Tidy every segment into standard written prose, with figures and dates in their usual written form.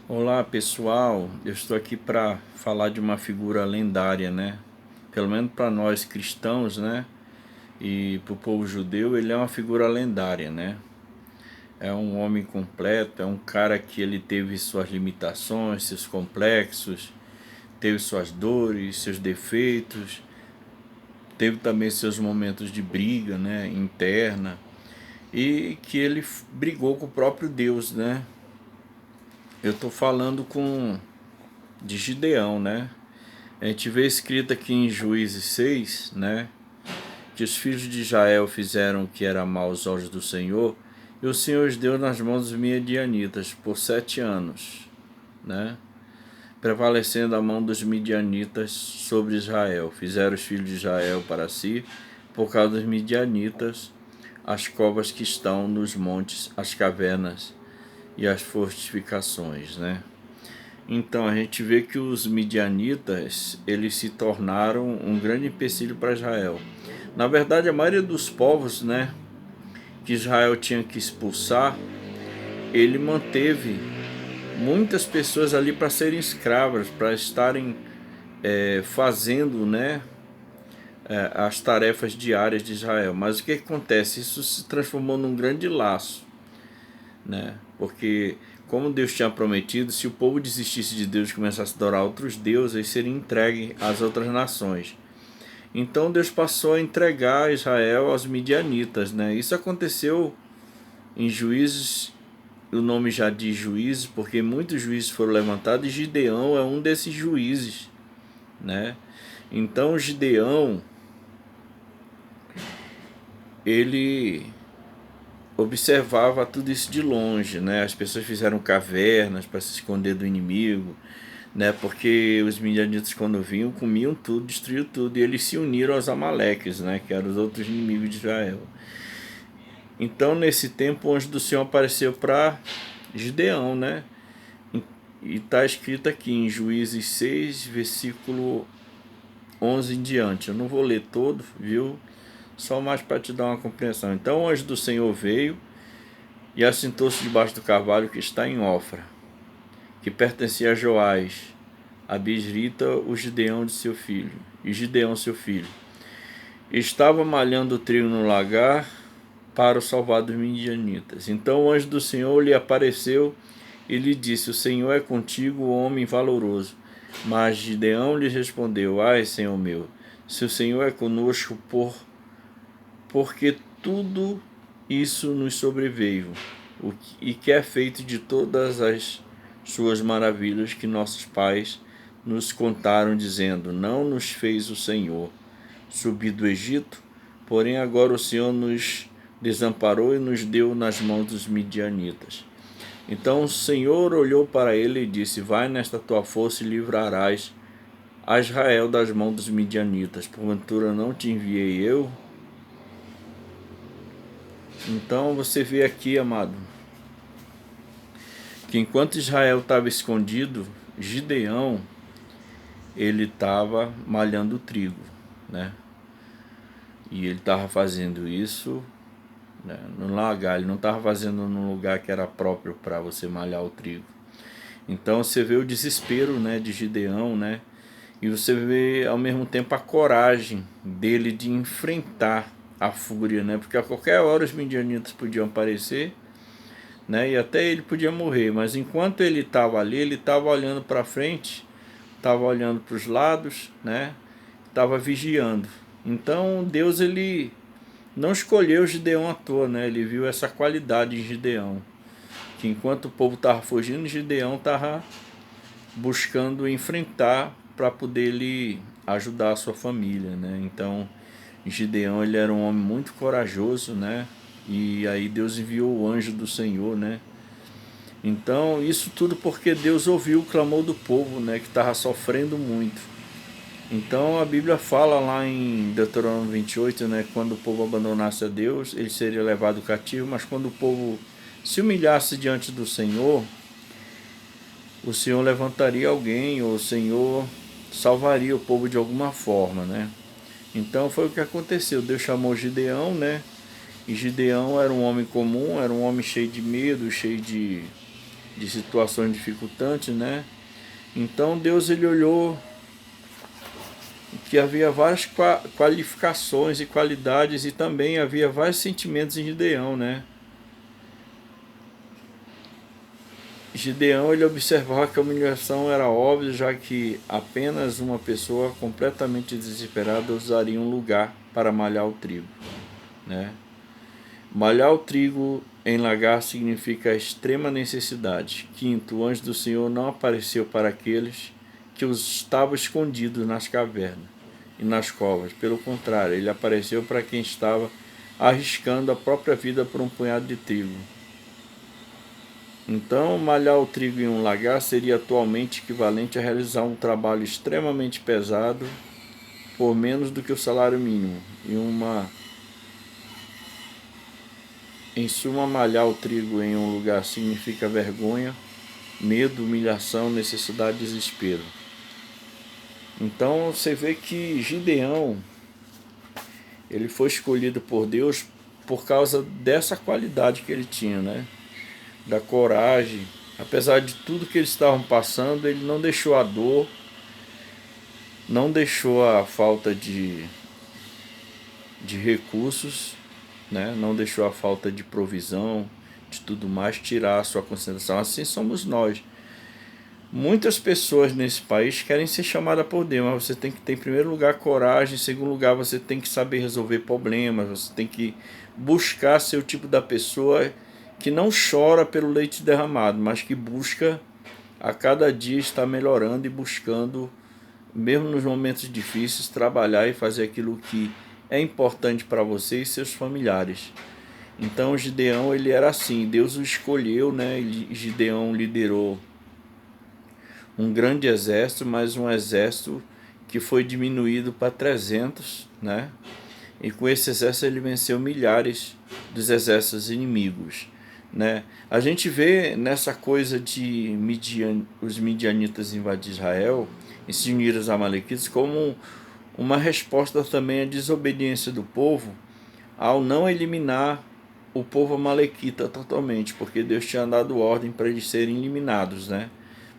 Olá pessoal, eu estou aqui para falar de uma figura lendária, né? Pelo menos para nós cristãos, né? E para o povo judeu, ele é uma figura lendária, né? É um homem completo, é um cara que ele teve suas limitações, seus complexos, teve suas dores, seus defeitos, teve também seus momentos de briga, né? Interna, e que ele brigou com o próprio Deus, né? Eu estou falando de Gideão, né? A gente vê escrito aqui em Juízes 6, né, que os filhos de Israel fizeram o que era mal aos olhos do Senhor, e o Senhor os deu nas mãos dos midianitas por 7 anos, né, prevalecendo a mão dos midianitas sobre Israel. Fizeram os filhos de Israel para si, por causa dos midianitas, as covas que estão nos montes, as cavernas e as fortificações, né. Então a gente vê que os midianitas eles se tornaram um grande empecilho para Israel. Na verdade, a maioria dos povos, né, que Israel tinha que expulsar, ele manteve muitas pessoas ali para serem escravas, para estarem fazendo, né, as tarefas diárias de Israel. Mas o que acontece? Isso se transformou num grande laço, né? Porque como Deus tinha prometido, se o povo desistisse de Deus e começasse a adorar outros deuses, ele seria entregue às outras nações. Então Deus passou a entregar Israel aos midianitas, né? Isso aconteceu em Juízes, o nome já diz juízes, porque muitos juízes foram levantados e Gideão é um desses juízes, né? Então Gideão, ele observava tudo isso de longe, né? As pessoas fizeram cavernas para se esconder do inimigo, né? Porque os midianitas quando vinham comiam tudo, destruíam tudo, e eles se uniram aos amaleques, né? Que eram os outros inimigos de Israel. Então nesse tempo o anjo do Senhor apareceu para Gideão, né? E está escrito aqui em Juízes 6, versículo 11 em diante. Eu não vou ler todo, viu? Só mais para te dar uma compreensão. Então o anjo do Senhor veio e assentou-se debaixo do carvalho que está em Ofra, que pertencia a Joás, a Bisrita, o Gideão de seu filho, e Gideão seu filho. Estava malhando o trigo no lagar para o salvar dos midianitas. Então o anjo do Senhor lhe apareceu e lhe disse: O Senhor é contigo, homem valoroso. Mas Gideão lhe respondeu: Ai, Senhor meu, se o Senhor é conosco, porque tudo isso nos sobreveio, e que é feito de todas as suas maravilhas que nossos pais nos contaram, dizendo: Não nos fez o Senhor subir do Egito, porém agora o Senhor nos desamparou e nos deu nas mãos dos midianitas. Então o Senhor olhou para ele e disse: Vai nesta tua força e livrarás a Israel das mãos dos midianitas. Porventura não te enviei eu? Então você vê aqui, amado, que enquanto Israel estava escondido, Gideão ele estava malhando o trigo, né? E ele estava fazendo isso, né, no lagar. Ele não estava fazendo num lugar que era próprio para você malhar o trigo. Então você vê o desespero, né, de Gideão, né? E você vê ao mesmo tempo a coragem dele de enfrentar a fúria, né? Porque a qualquer hora os midianitas podiam aparecer, né? E até ele podia morrer, mas enquanto ele estava ali, ele estava olhando para frente, estava olhando para os lados, né? Estava vigiando. Então Deus ele não escolheu Gideão à toa, né? Ele viu essa qualidade em Gideão, que enquanto o povo estava fugindo, Gideão estava buscando enfrentar para poder ele ajudar a sua família, né? Então Gideão ele era um homem muito corajoso, né? E aí Deus enviou o anjo do Senhor, né? Então isso tudo porque Deus ouviu o clamor do povo, né? Que estava sofrendo muito. Então a Bíblia fala lá em Deuteronômio 28, né? Quando o povo abandonasse a Deus, ele seria levado cativo, mas quando o povo se humilhasse diante do Senhor, o Senhor levantaria alguém, ou o Senhor salvaria o povo de alguma forma, né? Então foi o que aconteceu. Deus chamou Gideão, né? E Gideão era um homem comum, era um homem cheio de medo, cheio de situações dificultantes, né? Então Deus ele olhou que havia várias qualificações e qualidades e também havia vários sentimentos em Gideão, né? Gideão ele observava que a humilhação era óbvia, já que apenas uma pessoa completamente desesperada usaria um lugar para malhar o trigo, né? Malhar o trigo em lagar significa extrema necessidade. Quinto, o anjo do Senhor não apareceu para aqueles que estavam escondidos nas cavernas e nas covas. Pelo contrário, ele apareceu para quem estava arriscando a própria vida por um punhado de trigo. Então, malhar o trigo em um lagar seria atualmente equivalente a realizar um trabalho extremamente pesado por menos do que o salário mínimo. Em suma, malhar o trigo em um lugar significa vergonha, medo, humilhação, necessidade e desespero. Então você vê que Gideão ele foi escolhido por Deus por causa dessa qualidade que ele tinha, né? Da coragem. Apesar de tudo que eles estavam passando, ele não deixou a dor, não deixou a falta de recursos, né? Não deixou a falta de provisão, de tudo mais, tirar a sua concentração. Assim somos nós. Muitas pessoas nesse país querem ser chamadas por Deus, mas você tem que ter, em primeiro lugar, coragem, em segundo lugar, você tem que saber resolver problemas, você tem que buscar ser o tipo da pessoa que não chora pelo leite derramado, mas que busca a cada dia estar melhorando e buscando, mesmo nos momentos difíceis, trabalhar e fazer aquilo que é importante para você e seus familiares. Então Gideão ele era assim, Deus o escolheu, né? Gideão liderou um grande exército, mas um exército que foi diminuído para 300, né? E com esse exército ele venceu milhares dos exércitos inimigos, né? A gente vê nessa coisa de os midianitas invadir Israel e se unir aos amalequitas como uma resposta também à desobediência do povo ao não eliminar o povo amalequita totalmente, porque Deus tinha dado ordem para eles serem eliminados, né?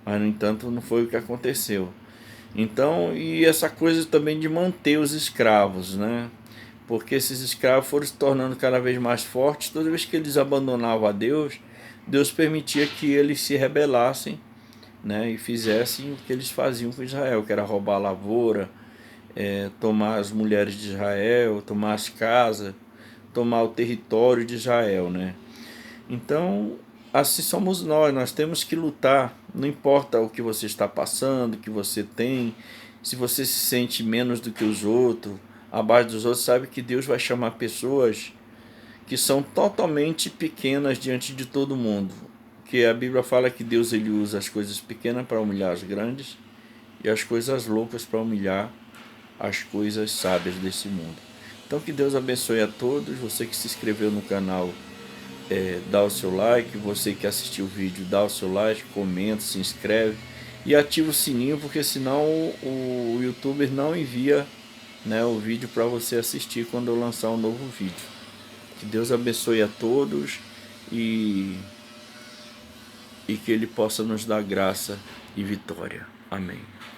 Mas no entanto não foi o que aconteceu. Então, e essa coisa também de manter os escravos, né? Porque esses escravos foram se tornando cada vez mais fortes. Toda vez que eles abandonavam a Deus, Deus permitia que eles se rebelassem, né? E fizessem o que eles faziam com Israel, que era roubar a lavoura, tomar as mulheres de Israel, tomar as casas, tomar o território de Israel, né? Então, assim somos nós temos que lutar, não importa o que você está passando, o que você tem, se você se sente menos do que os outros, abaixo dos outros, sabe que Deus vai chamar pessoas que são totalmente pequenas diante de todo mundo. Que a Bíblia fala que Deus ele usa as coisas pequenas para humilhar as grandes e as coisas loucas para humilhar as coisas sábias desse mundo. Então que Deus abençoe a todos, você que se inscreveu no canal, dá o seu like, você que assistiu o vídeo, dá o seu like, comenta, se inscreve e ativa o sininho, porque senão o YouTuber não envia, né, o vídeo para você assistir quando eu lançar um novo vídeo. Que Deus abençoe a todos e que Ele possa nos dar graça e vitória. Amém.